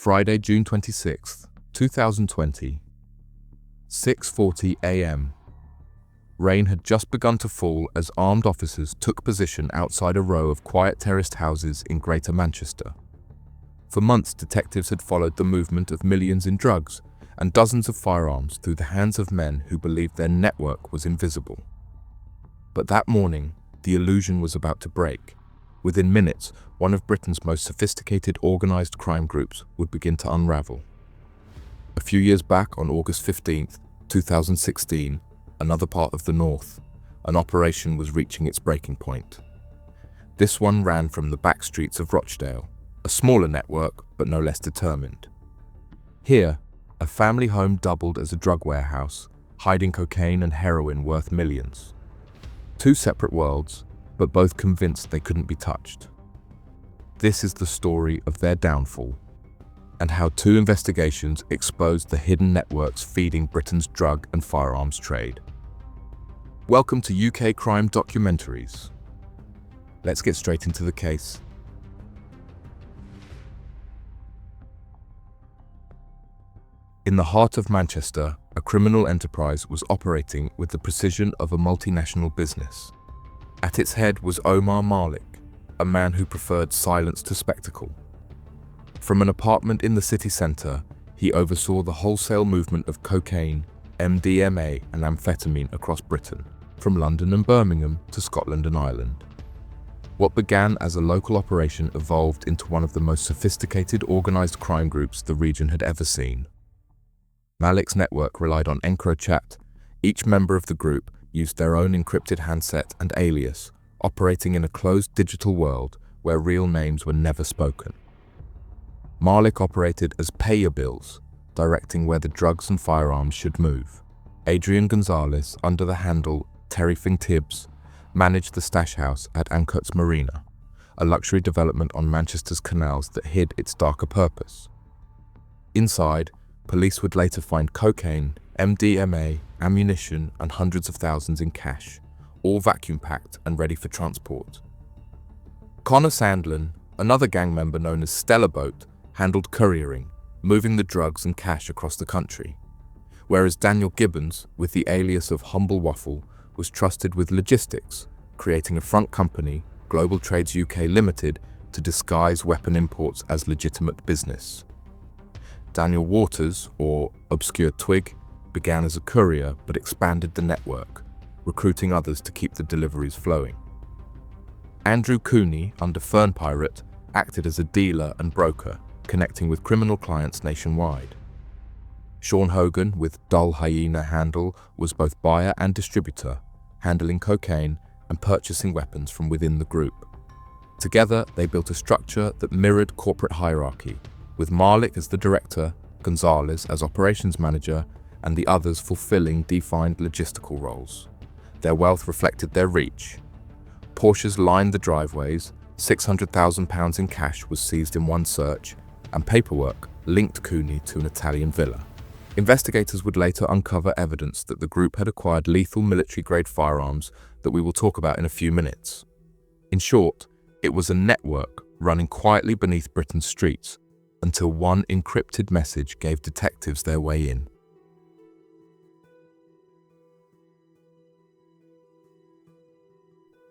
Friday, June 26, 2020, 6:40 a.m. Rain had just begun to fall as armed officers took position outside a row of quiet terraced houses in Greater Manchester. For months, detectives had followed the movement of millions in drugs and dozens of firearms through the hands of men who believed their network was invisible. But that morning, the illusion was about to break. Within minutes, one of Britain's most sophisticated organized crime groups would begin to unravel. A few years back, on August 15, 2016, another part of the north, an operation was reaching its breaking point. This one ran from the back streets of Rochdale, a smaller network but no less determined. Here, a family home doubled as a drug warehouse, hiding cocaine and heroin worth millions. Two separate worlds, but both convinced they couldn't be touched. This is the story of their downfall, and how two investigations exposed the hidden networks feeding Britain's drug and firearms trade. Welcome to UK Crime Documentaries. Let's get straight into the case. In the heart of Manchester, a criminal enterprise was operating with the precision of a multinational business. At its head was Omar Malik, a man who preferred silence to spectacle. From an apartment in the city centre, he oversaw the wholesale movement of cocaine, MDMA and amphetamine across Britain, from London and Birmingham to Scotland and Ireland. What began as a local operation evolved into one of the most sophisticated organised crime groups the region had ever seen. Malik's network relied on EncroChat. Each member of the group used their own encrypted handset and alias, operating in a closed digital world where real names were never spoken. Malik operated as pay-your-bills, directing where the drugs and firearms should move. Adrian Gonzalez, under the handle Terry Fing Tibbs, managed the stash house at Ancoats Marina, a luxury development on Manchester's canals that hid its darker purpose. Inside, police would later find cocaine, MDMA, ammunition, and hundreds of thousands in cash, all vacuum-packed and ready for transport. Connor Sandlin, another gang member known as Stella Boat, handled couriering, moving the drugs and cash across the country, whereas Daniel Gibbons, with the alias of Humble Waffle, was trusted with logistics, creating a front company, Global Trades UK Limited, to disguise weapon imports as legitimate business. Daniel Waters, or Obscure Twig, began as a courier but expanded the network, recruiting others to keep the deliveries flowing. Andrew Cooney, under Fern Pirate, acted as a dealer and broker, connecting with criminal clients nationwide. Sean Hogan, with Dull Hyena handle, was both buyer and distributor, handling cocaine and purchasing weapons from within the group. Together, they built a structure that mirrored corporate hierarchy, with Malik as the director, Gonzalez as operations manager, and the others fulfilling defined logistical roles. Their wealth reflected their reach. Porsches lined the driveways, £600,000 in cash was seized in one search, and paperwork linked Cooney to an Italian villa. Investigators would later uncover evidence that the group had acquired lethal military-grade firearms that we will talk about in a few minutes. In short, it was a network running quietly beneath Britain's streets, until one encrypted message gave detectives their way in.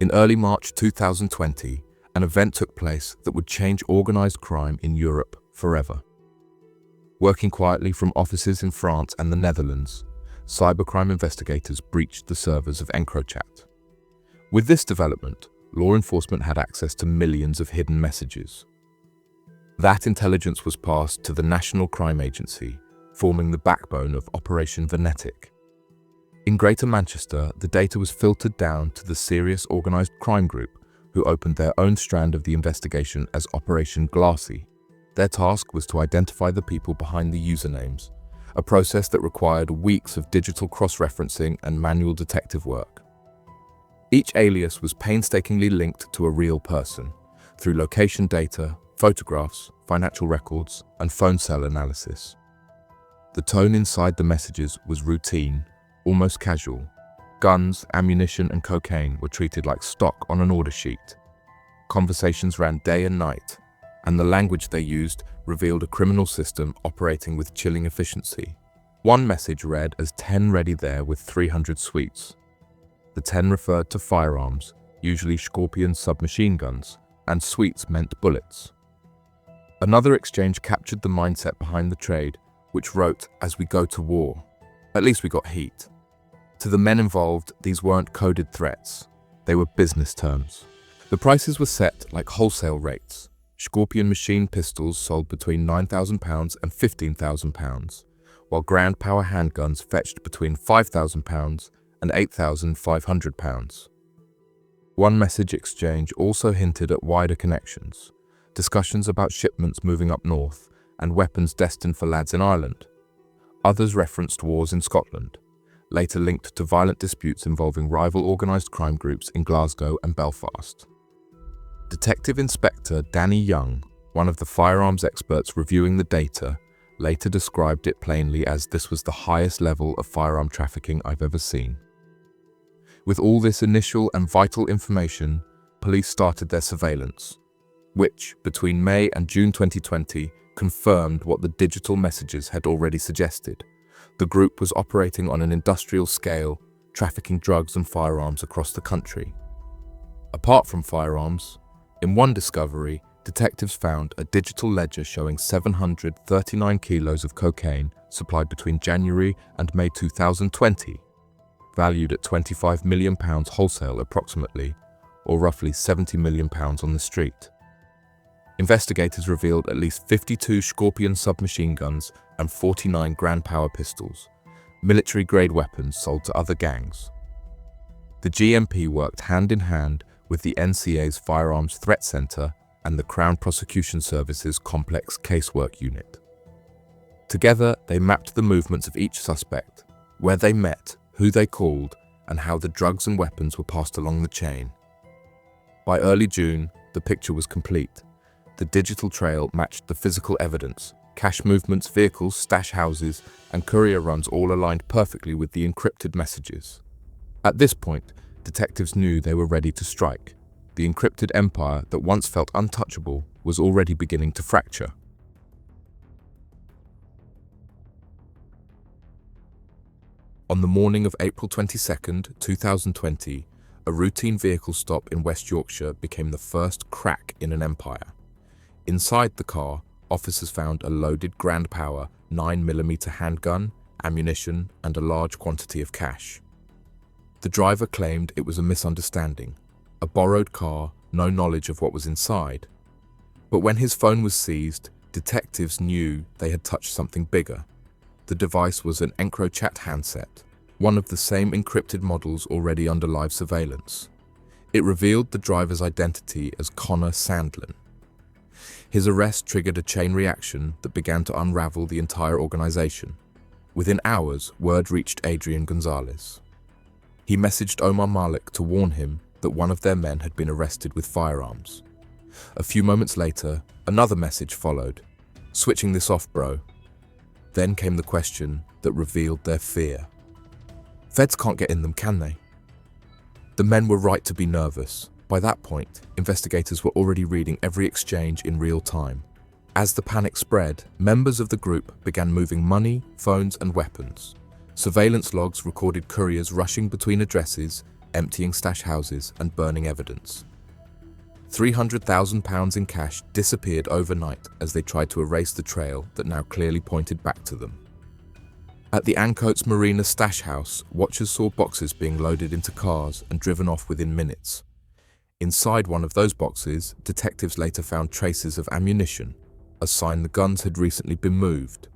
In early March 2020, an event took place that would change organised crime in Europe forever. Working quietly from offices in France and the Netherlands, cybercrime investigators breached the servers of EncroChat. With this development, law enforcement had access to millions of hidden messages. That intelligence was passed to the National Crime Agency, forming the backbone of Operation Venetic. In Greater Manchester, the data was filtered down to the serious organised crime group, who opened their own strand of the investigation as Operation Glassy. Their task was to identify the people behind the usernames, a process that required weeks of digital cross-referencing and manual detective work. Each alias was painstakingly linked to a real person, through location data, photographs, financial records, and phone cell analysis. The tone inside the messages was routine, almost casual. Guns, ammunition, and cocaine were treated like stock on an order sheet. Conversations ran day and night, and the language they used revealed a criminal system operating with chilling efficiency. One message read as 10 ready there with 300 sweets. The 10 referred to firearms, usually Scorpion submachine guns, and sweets meant bullets. Another exchange captured the mindset behind the trade, which wrote, "As we go to war, at least we got heat." To the men involved, these weren't coded threats. They were business terms. The prices were set like wholesale rates. Scorpion machine pistols sold between £9,000 and £15,000, while Grand Power handguns fetched between £5,000 and £8,500. One message exchange also hinted at wider connections, discussions about shipments moving up north and weapons destined for lads in Ireland. Others referenced wars in Scotland, later linked to violent disputes involving rival organised crime groups in Glasgow and Belfast. Detective Inspector Danny Young, one of the firearms experts reviewing the data, later described it plainly as "This was the highest level of firearm trafficking I've ever seen." With all this initial and vital information, police started their surveillance, which, between May and June 2020, confirmed what the digital messages had already suggested. The group was operating on an industrial scale, trafficking drugs and firearms across the country. Apart from firearms, in one discovery, detectives found a digital ledger showing 739 kilos of cocaine supplied between January and May 2020, valued at £25 million wholesale approximately, or roughly £70 million on the street. Investigators revealed at least 52 Scorpion submachine guns and 49 Grand Power pistols, military-grade weapons sold to other gangs. The GMP worked hand in hand with the NCA's Firearms Threat Center and the Crown Prosecution Service's Complex Casework Unit. Together, they mapped the movements of each suspect, where they met, who they called, and how the drugs and weapons were passed along the chain. By early June, the picture was complete. The digital trail matched the physical evidence. Cash movements, vehicles, stash houses, and courier runs all aligned perfectly with the encrypted messages. At this point, detectives knew they were ready to strike. The encrypted empire that once felt untouchable was already beginning to fracture. On the morning of April 22, 2020, a routine vehicle stop in West Yorkshire became the first crack in an empire. Inside the car, officers found a loaded Grand Power 9mm handgun, ammunition, and a large quantity of cash. The driver claimed it was a misunderstanding, a borrowed car, no knowledge of what was inside. But when his phone was seized, detectives knew they had touched something bigger. The device was an EncroChat handset, one of the same encrypted models already under live surveillance. It revealed the driver's identity as Connor Sandlin. His arrest triggered a chain reaction that began to unravel the entire organization. Within hours, word reached Adrian Gonzalez. He messaged Omar Malik to warn him that one of their men had been arrested with firearms. A few moments later, another message followed. "Switching this off, bro." Then came the question that revealed their fear. Feds can't get in them, can they? The men were right to be nervous. By that point, investigators were already reading every exchange in real time. As the panic spread, members of the group began moving money, phones, and weapons. Surveillance logs recorded couriers rushing between addresses, emptying stash houses, and burning evidence. £300,000 in cash disappeared overnight as they tried to erase the trail that now clearly pointed back to them. At the Ancoats Marina stash house, watchers saw boxes being loaded into cars and driven off within minutes. Inside one of those boxes, detectives later found traces of ammunition, a sign the guns had recently been moved.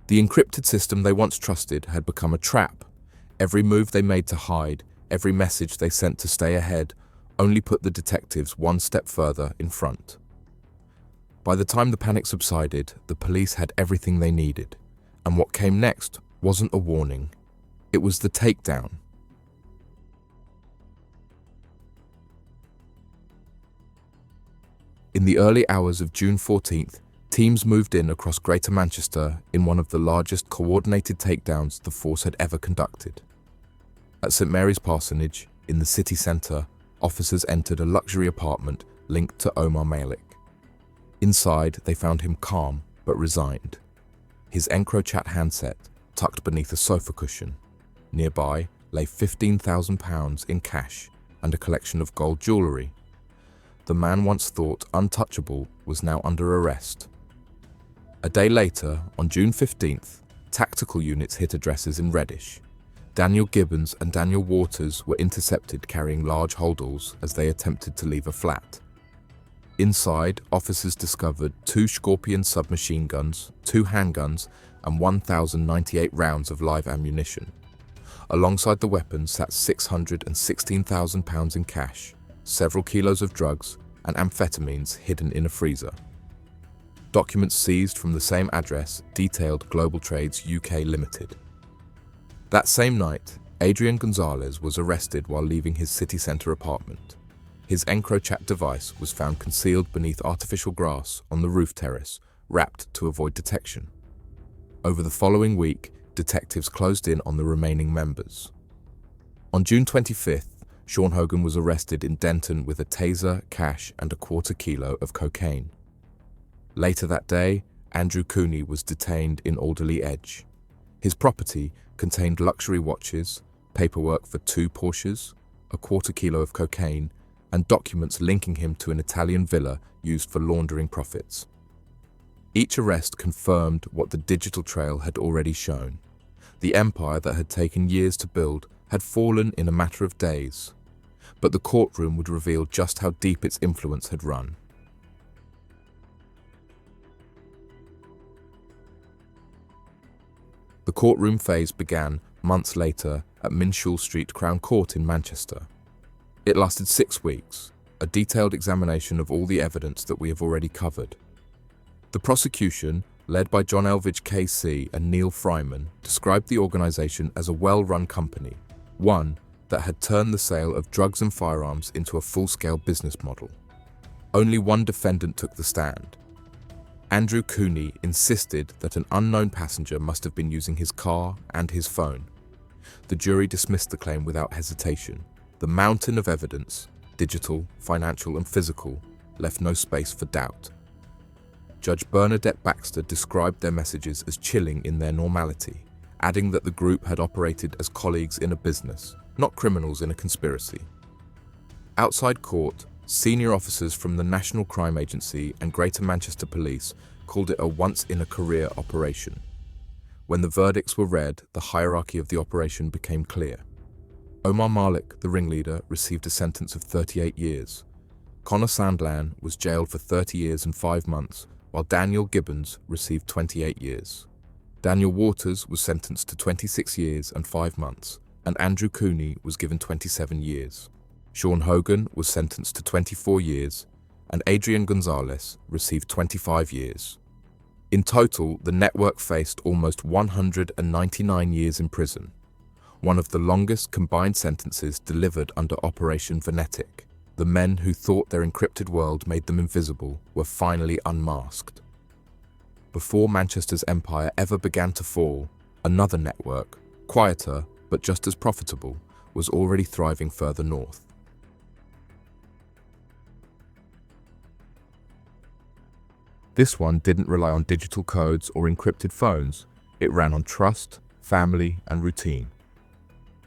The encrypted system they once trusted had become a trap. Every move they made to hide, every message they sent to stay ahead, only put the detectives one step further in front. By the time the panic subsided, the police had everything they needed. And what came next wasn't a warning. It was the takedown. In the early hours of June 14th, teams moved in across Greater Manchester in one of the largest coordinated takedowns the force had ever conducted. At St Mary's Parsonage, in the city centre, officers entered a luxury apartment linked to Omar Malik. Inside, they found him calm but resigned, his EncroChat handset tucked beneath a sofa cushion. Nearby lay £15,000 in cash and a collection of gold jewellery. The man once thought untouchable was now under arrest. A day later, on June 15th, tactical units hit addresses in Reddish. Daniel Gibbons and Daniel Waters were intercepted carrying large holdalls as they attempted to leave a flat. Inside, officers discovered 2 Scorpion submachine guns, 2 handguns, and 1,098 rounds of live ammunition. Alongside the weapons sat £616,000 in cash, several kilos of drugs, and amphetamines hidden in a freezer. Documents seized from the same address detailed Global Trades UK Limited. That same night, Adrian Gonzalez was arrested while leaving his city centre apartment. His EncroChat device was found concealed beneath artificial grass on the roof terrace, wrapped to avoid detection. Over the following week, detectives closed in on the remaining members. On June 25th, Sean Hogan was arrested in Denton with a taser, cash, and a quarter kilo of cocaine. Later that day, Andrew Cooney was detained in Alderley Edge. His property contained luxury watches, paperwork for 2 Porsches, a quarter kilo of cocaine, and documents linking him to an Italian villa used for laundering profits. Each arrest confirmed what the digital trail had already shown. The empire that had taken years to build had fallen in a matter of days, but the courtroom would reveal just how deep its influence had run. The courtroom phase began months later at Minshull Street Crown Court in Manchester. It lasted 6 weeks, a detailed examination of all the evidence that we have already covered. The prosecution, led by John Elvidge KC and Neil Fryman, described the organisation as a well-run company, one that had turned the sale of drugs and firearms into a full-scale business model. Only one defendant took the stand. Andrew Cooney insisted that an unknown passenger must have been using his car and his phone. The jury dismissed the claim without hesitation. The mountain of evidence, digital, financial, and physical, left no space for doubt. Judge Bernadette Baxter described their messages as chilling in their normality, adding that the group had operated as colleagues in a business, not criminals in a conspiracy. Outside court, senior officers from the National Crime Agency and Greater Manchester Police called it a once-in-a-career operation. When the verdicts were read, the hierarchy of the operation became clear. Omar Malik, the ringleader, received a sentence of 38 years. Connor Sandlan was jailed for 30 years and 5 months, while Daniel Gibbons received 28 years. Daniel Waters was sentenced to 26 years and 5 months, and Andrew Cooney was given 27 years. Sean Hogan was sentenced to 24 years, and Adrian Gonzalez received 25 years. In total, the network faced almost 199 years in prison, one of the longest combined sentences delivered under Operation Venetic. The men who thought their encrypted world made them invisible were finally unmasked. Before Manchester's empire ever began to fall, another network, quieter but just as profitable, was already thriving further north. This one didn't rely on digital codes or encrypted phones. It ran on trust, family, and routine.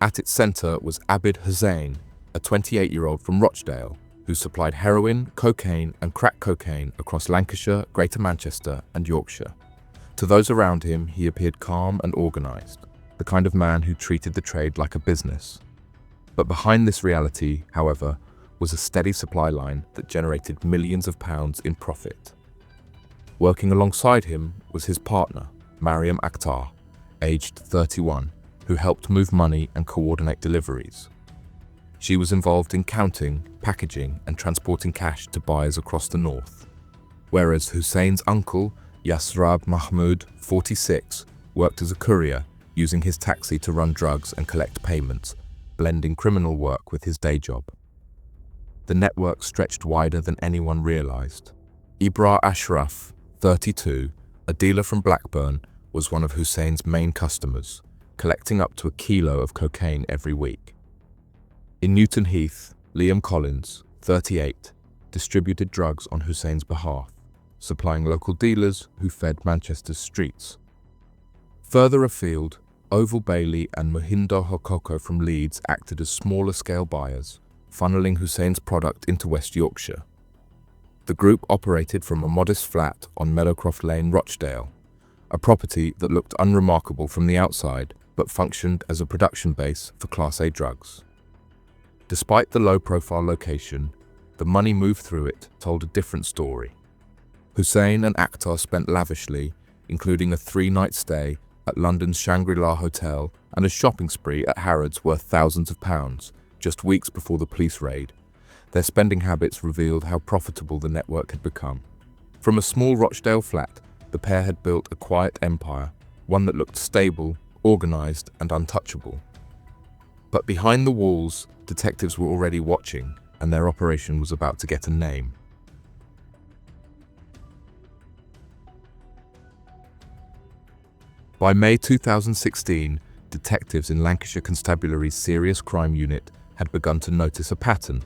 At its center was Abid Hussain, a 28-year-old from Rochdale, who supplied heroin, cocaine, and crack cocaine across Lancashire, Greater Manchester, and Yorkshire. To those around him, he appeared calm and organized, the kind of man who treated the trade like a business. But behind this reality, however, was a steady supply line that generated millions of pounds in profit. Working alongside him was his partner, Mariam Akhtar, aged 31, who helped move money and coordinate deliveries. She was involved in counting, packaging, and transporting cash to buyers across the north, whereas Hussein's uncle, Yasrab Mahmoud, 46, worked as a courier, using his taxi to run drugs and collect payments, blending criminal work with his day job. The network stretched wider than anyone realized. Ibra Ashraf, 32, a dealer from Blackburn, was one of Hussein's main customers, collecting up to a kilo of cocaine every week. In Newton Heath, Liam Collins, 38, distributed drugs on Hussein's behalf. supplying local dealers who fed Manchester's streets. Further afield, Oval Bailey and Mohindo Hokoko from Leeds acted as smaller-scale buyers, funneling Hussein's product into West Yorkshire. The group operated from a modest flat on Meadowcroft Lane, Rochdale, a property that looked unremarkable from the outside but functioned as a production base for Class A drugs. Despite the low-profile location, the money moved through it told a different story. Hussein and Akhtar spent lavishly, including a 3-night stay at London's Shangri-La Hotel and a shopping spree at Harrods worth thousands of pounds, just weeks before the police raid. Their spending habits revealed how profitable the network had become. From a small Rochdale flat, the pair had built a quiet empire, one that looked stable, organized, and untouchable. But behind the walls, detectives were already watching, and their operation was about to get a name. By May 2016, detectives in Lancashire Constabulary's Serious Crime Unit had begun to notice a pattern.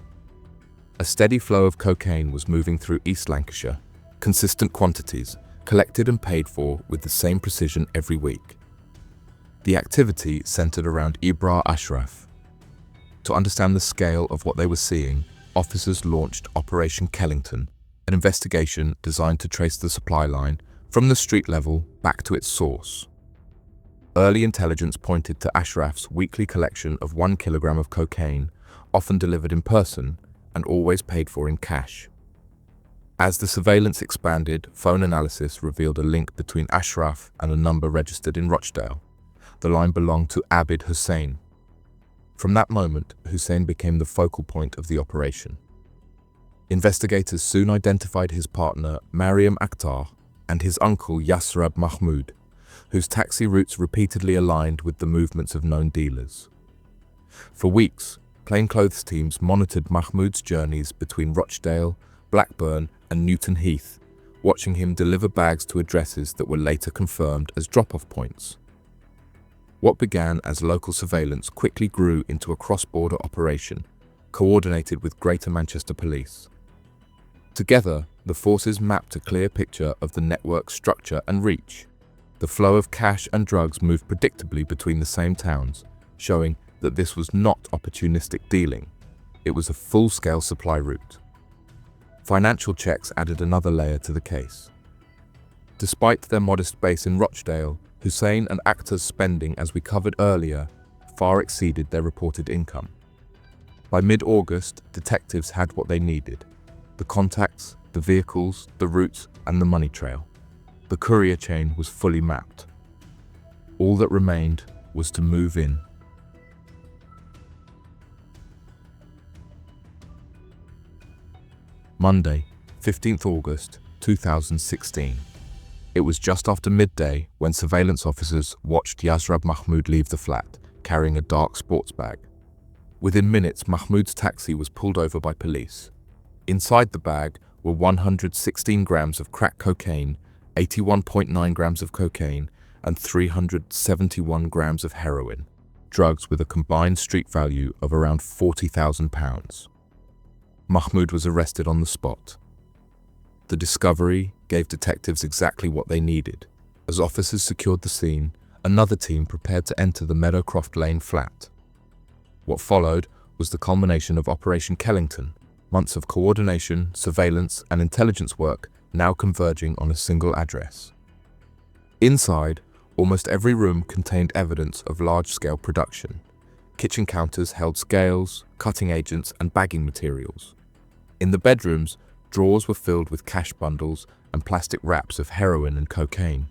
A steady flow of cocaine was moving through East Lancashire, consistent quantities, collected and paid for with the same precision every week. The activity centered around Ibra Ashraf. To understand the scale of what they were seeing, officers launched Operation Kellington, an investigation designed to trace the supply line from the street level back to its source. Early intelligence pointed to Ashraf's weekly collection of 1 kilogram of cocaine, often delivered in person and always paid for in cash. As the surveillance expanded, phone analysis revealed a link between Ashraf and a number registered in Rochdale. The line belonged to Abid Hussein. From that moment, Hussein became the focal point of the operation. Investigators soon identified his partner, Mariam Akhtar, and his uncle, Yasrab Mahmoud, whose taxi routes repeatedly aligned with the movements of known dealers. For weeks, plainclothes teams monitored Mahmoud's journeys between Rochdale, Blackburn, and Newton Heath, watching him deliver bags to addresses that were later confirmed as drop-off points. What began as local surveillance quickly grew into a cross-border operation, coordinated with Greater Manchester Police. Together, the forces mapped a clear picture of the network's structure and reach. The flow of cash and drugs moved predictably between the same towns, showing that this was not opportunistic dealing. It was a full-scale supply route. Financial checks added another layer to the case. Despite their modest base in Rochdale, Hussein and Akhtar's spending, as we covered earlier, far exceeded their reported income. By mid-August, detectives had what they needed: the contacts, the vehicles, the routes, and the money trail. The courier chain was fully mapped. All that remained was to move in. Monday, 15th August 2016. It was just after midday when surveillance officers watched Yasrab Mahmoud leave the flat, carrying a dark sports bag. Within minutes, Mahmoud's taxi was pulled over by police. Inside the bag were 116 grams of crack cocaine, 81.9 grams of cocaine, and 371 grams of heroin, drugs with a combined street value of around £40,000. Mahmoud was arrested on the spot. The discovery gave detectives exactly what they needed. As officers secured the scene, another team prepared to enter the Meadowcroft Lane flat. What followed was the culmination of Operation Kellington, months of coordination, surveillance, and intelligence work now converging on a single address. Inside, almost every room contained evidence of large-scale production. Kitchen counters held scales, cutting agents, and bagging materials. In the bedrooms, drawers were filled with cash bundles and plastic wraps of heroin and cocaine.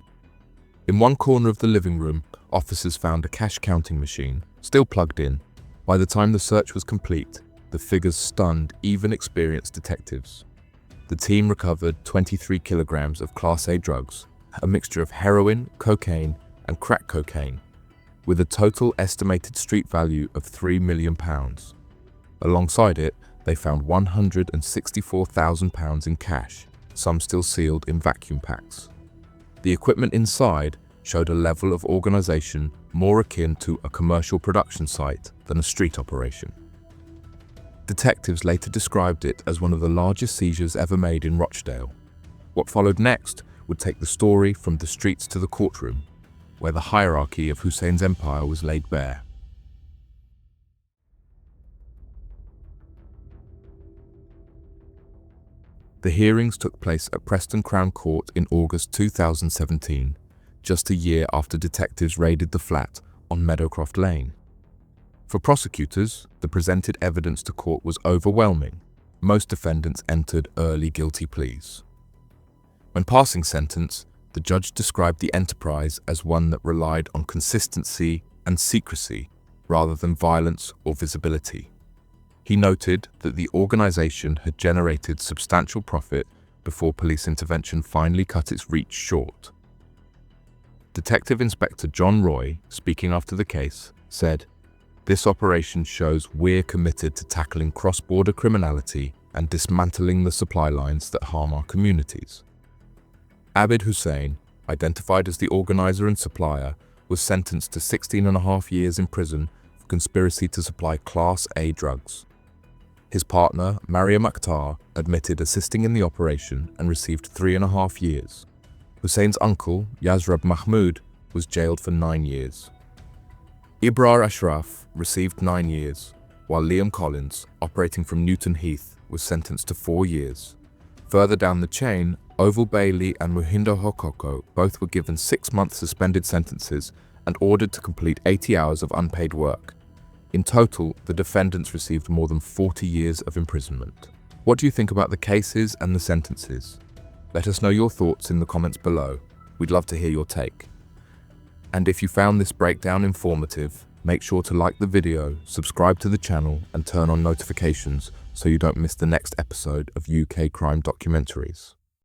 In one corner of the living room, officers found a cash counting machine, still plugged in. By the time the search was complete, the figures stunned even experienced detectives. The team recovered 23 kilograms of Class A drugs, a mixture of heroin, cocaine, and crack cocaine, with a total estimated street value of £3 million. Alongside it, they found £164,000 in cash, some still sealed in vacuum packs. The equipment inside showed a level of organization more akin to a commercial production site than a street operation. Detectives later described it as one of the largest seizures ever made in Rochdale. What followed next would take the story from the streets to the courtroom, where the hierarchy of Hussein's empire was laid bare. The hearings took place at Preston Crown Court in August 2017, just a year after detectives raided the flat on Meadowcroft Lane. For prosecutors, the presented evidence to court was overwhelming. Most defendants entered early guilty pleas. When passing sentence, the judge described the enterprise as one that relied on consistency and secrecy rather than violence or visibility. He noted that the organization had generated substantial profit before police intervention finally cut its reach short. Detective Inspector John Roy, speaking after the case, said, "This operation shows we're committed to tackling cross-border criminality and dismantling the supply lines that harm our communities." Abid Hussein, identified as the organizer and supplier, was sentenced to 16.5 years in prison for conspiracy to supply Class A drugs. His partner, Mariam Akhtar, admitted assisting in the operation and received 3.5 years. Hussein's uncle, Yazrab Mahmoud, was jailed for 9 years. Ibrar Ashraf received 9 years, while Liam Collins, operating from Newton Heath, was sentenced to 4 years. Further down the chain, Oval Bailey and Muhindo Hokoko both were given 6-month suspended sentences and ordered to complete 80 hours of unpaid work. In total, the defendants received more than 40 years of imprisonment. What do you think about the cases and the sentences? Let us know your thoughts in the comments below. We'd love to hear your take. And if you found this breakdown informative, make sure to like the video, subscribe to the channel, and turn on notifications so you don't miss the next episode of UK Crime Documentaries.